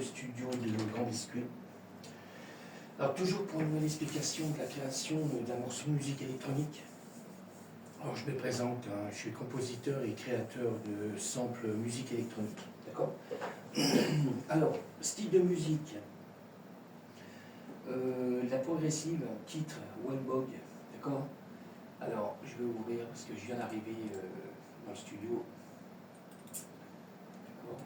le studio de Grand Biscuit. Alors toujours pour une nouvelle explication de la création d'un morceau de musique électronique. Alors je me présente, hein, je suis compositeur et créateur de samples musique électronique. D'accord. Alors, style de musique, la progressive, titre, One Bog, d'accord. Alors, je vais ouvrir parce que je viens d'arriver dans le studio. D'accord.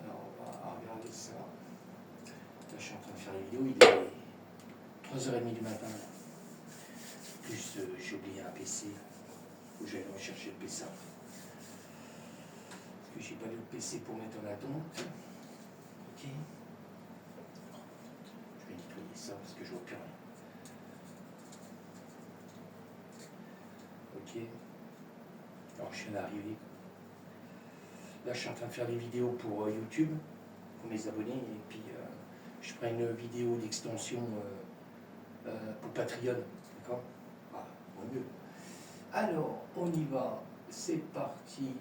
Alors, on va regarder ça. Là, je suis en train de faire les vidéos, il est 3h30 du matin. Plus, j'ai oublié un PC. Faut que j'aille rechercher le PC. Parce que j'ai pas le PC pour mettre en attente. Ok. Je vais nettoyer ça parce que je vois plus rien. Ok. Alors je viens d'arriver. Là je suis en train de faire des vidéos pour YouTube, pour mes abonnés, et puis je prends une vidéo d'extension pour Patreon. D'accord. Ah, au mieux. Alors, on y va. C'est parti.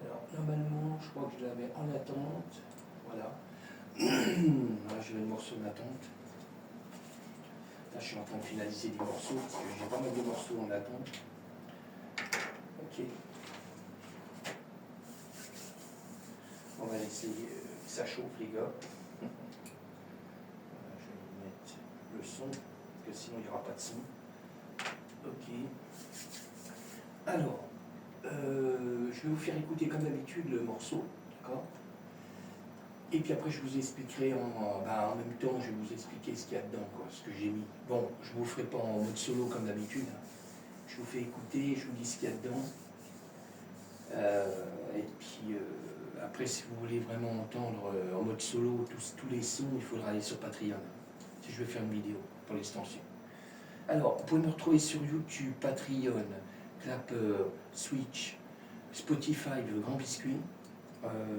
Alors, normalement, je crois que je l'avais en attente. Voilà. Là, j'ai le morceau en attente. Là, je suis en train de finaliser des morceaux, parce que j'ai pas mal de morceaux en attente. Ok. On va laisser que ça chauffe, les gars. Voilà, je vais mettre le son, parce que sinon, il n'y aura pas de son. Ok. Alors, je vais vous faire écouter comme d'habitude le morceau, d'accord. Et puis après, je vous expliquerai en même temps, je vais vous expliquer ce qu'il y a dedans, quoi, ce que j'ai mis. Bon, je ne vous le ferai pas en mode solo comme d'habitude. Je vous fais écouter, je vous dis ce qu'il y a dedans. Et puis après, si vous voulez vraiment entendre en mode solo tous les sons, il faudra aller sur Patreon. Si je vais faire une vidéo pour l'extension. Alors, vous pouvez me retrouver sur YouTube, Patreon, Clapper, Switch, Spotify, le Grand Biscuit.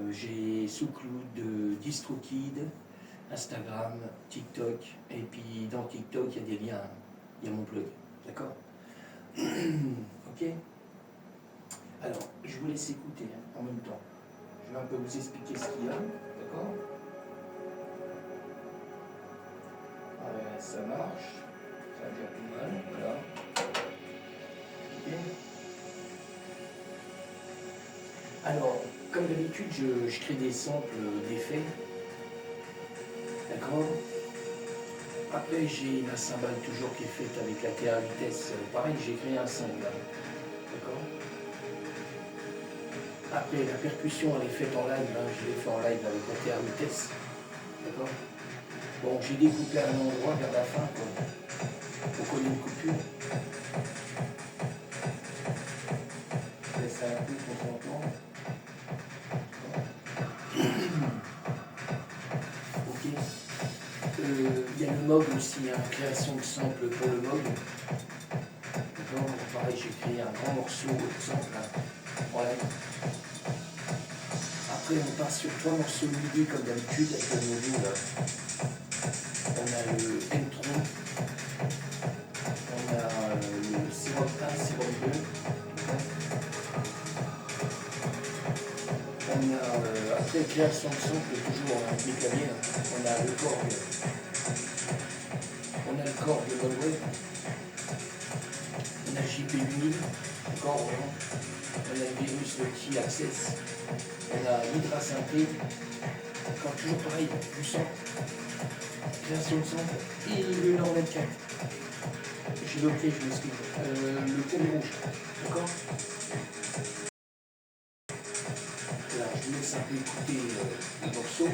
J'ai SoundCloud, DistroKid, Instagram, TikTok, et puis dans TikTok il y a des liens, il y a mon blog, d'accord. Ok. Alors, je vous laisse écouter en même temps. Je vais un peu vous expliquer ce qu'il y a, d'accord. Ça marche, ça va déjà tout mal, voilà. Ok. Alors, comme d'habitude, je crée des samples d'effets. D'accord. Après, j'ai la cymbale toujours qui est faite avec la TR vitesse. Pareil, j'ai créé un sample là. D'accord. Après, la percussion, elle est faite en live. Hein. Je l'ai fait en live avec la TR vitesse. D'accord. Bon, j'ai découpé à un endroit vers la fin, quoi, pour coller une coupure. Je laisse un peu pour s'entendre. Ok. Il y a le mode aussi, hein, création de sample pour le mode. D'accord. Pareil, j'ai créé un grand morceau de sample là. Voilà. Après, on part sur 3 morceaux MIDI comme d'habitude avec le nouveau là. On a le M3, on a le Syrup 1, Syrup 2. On a, après création de sample, toujours avec mes claviers, on a le Korg. On a le Korg de Volway. On a JP Unil, le Korg. On a le Virus, le Key Access. On a l'Hydra Synthé. Encore toujours pareil, du son. Création de sample. Et le Normal 4. J'ai bloqué, je m'excuse. Le pont rouge. D'accord. Là, je vous laisse un peu écouter le morceau.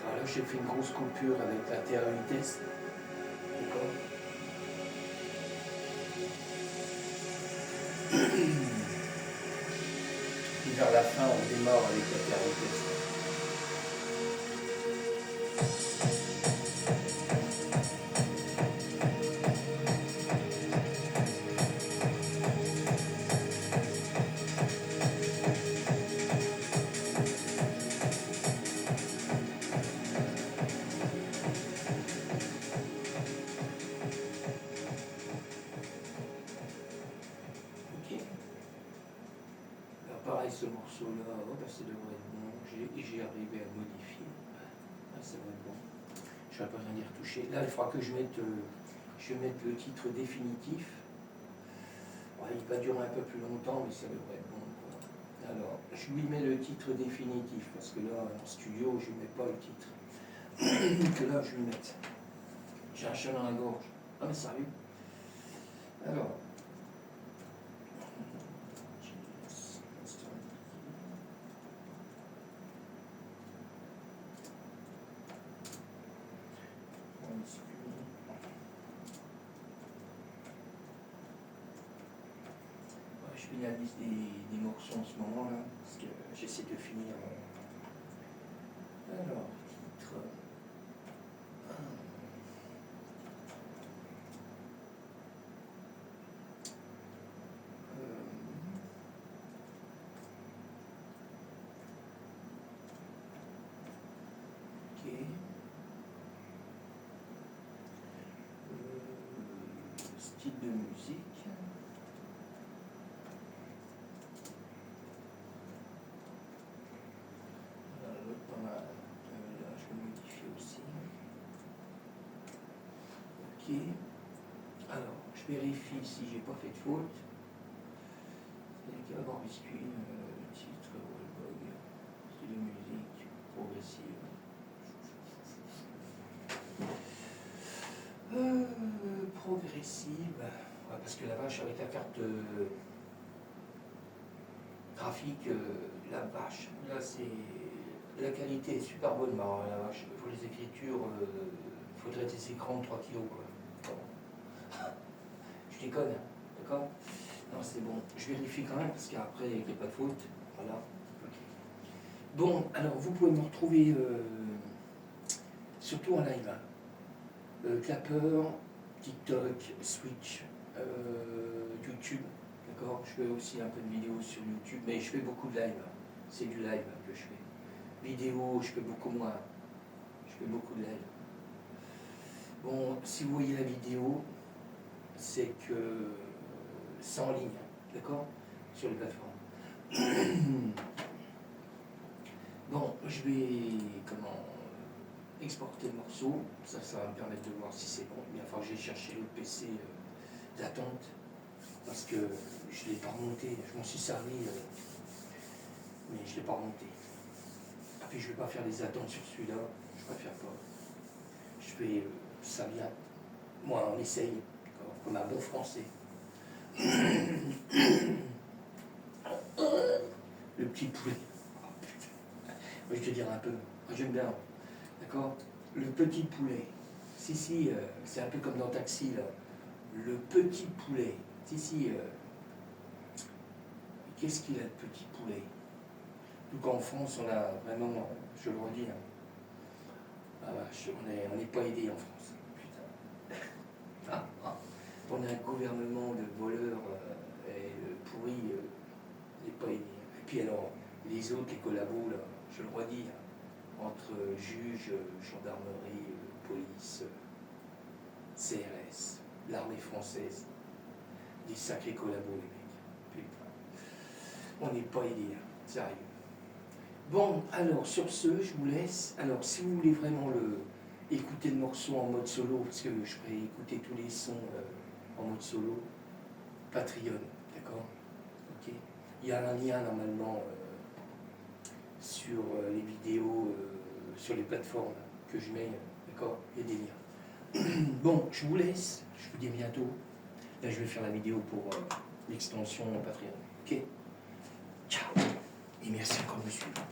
Alors là, j'ai fait une grosse coupure avec la TR vitesse. D'accord. puis vers la fin, on démarre avec la terre épaisse. Pareil, ce morceau-là, oh, bah, ça devrait être bon. J'ai arrivé à le modifier. Ah, ça va être bon. Je ne vais pas rien y retoucher. Là, il faudra que je mette le titre définitif. Ouais, il va durer un peu plus longtemps, mais ça devrait être bon, quoi. Alors, je lui mets le titre définitif, parce que là, en studio, je ne mets pas le titre. Que là, je lui mette. J'ai un chat dans la gorge. Ah, mais sérieux. Alors. Je finalise des morceaux en ce moment là, parce que j'essaie de finir. Alors, titre. Ok. Style de musique. L'autre pas mal. Là, je vais modifier aussi. Ok. Alors, je vérifie si j'ai pas fait de faute. Il y a d'abord biscuit, le titre, Wolfgang, style de musique, progressive. Progressive, ouais, parce que la vache avec la carte graphique, la vache, là c'est la qualité est super bonne, mais alors, la vache, pour les écritures, il faudrait des écrans de 3 kilos quoi. Je déconne, hein, d'accord? Non, c'est bon, je vérifie quand même parce qu'après il n'y a pas de faute. Voilà. Okay. Bon, alors vous pouvez me retrouver surtout en live. Clapper, TikTok, Switch, YouTube, d'accord. Je fais aussi un peu de vidéos sur YouTube, mais je fais beaucoup de live. C'est du live que je fais. Vidéo, je fais beaucoup moins. Je fais beaucoup de live. Bon, si vous voyez la vidéo, c'est que c'est en ligne, d'accord, sur les plateformes. Bon, je vais exporter le morceau, ça va me permettre de voir si c'est bon. Il va falloir que j'aille chercher le PC d'attente parce que je ne l'ai pas remonté, je m'en suis servi, mais je ne l'ai pas remonté. Et puis je ne vais pas faire des attentes sur celui-là, je préfère pas. Je fais ça bien. Moi, on essaye, comme un bon français. Le petit poulet. Oh, putain. Moi, je te dirai un peu. Moi, j'aime bien. D'accord? Le petit poulet. Si, c'est un peu comme dans Taxi, là. Le petit poulet. Si, qu'est-ce qu'il a, le petit poulet? Donc en France, on a vraiment, je le redis, hein. Ah vache, on n'est pas aidé en France. Putain. On a un gouvernement de voleurs et pourris, n'est pas aidé. Et puis alors, les autres, les collabos, là, je le redis, là, entre juges, gendarmerie, police, CRS, l'armée française, des sacrés collabos, les mecs. Putain. On n'est pas aidé, hein, sérieux. Bon, alors sur ce, je vous laisse. Alors, si vous voulez vraiment écouter le morceau en mode solo, parce que je pourrais écouter tous les sons en mode solo, Patreon, d'accord? Ok. Il y a un lien normalement sur les vidéos, sur les plateformes que je mets, d'accord? Il y a des liens. Bon, je vous laisse, je vous dis à bientôt. Là, je vais faire la vidéo pour l'extension Patreon. Ok? Ciao. Et merci encore de me suivre.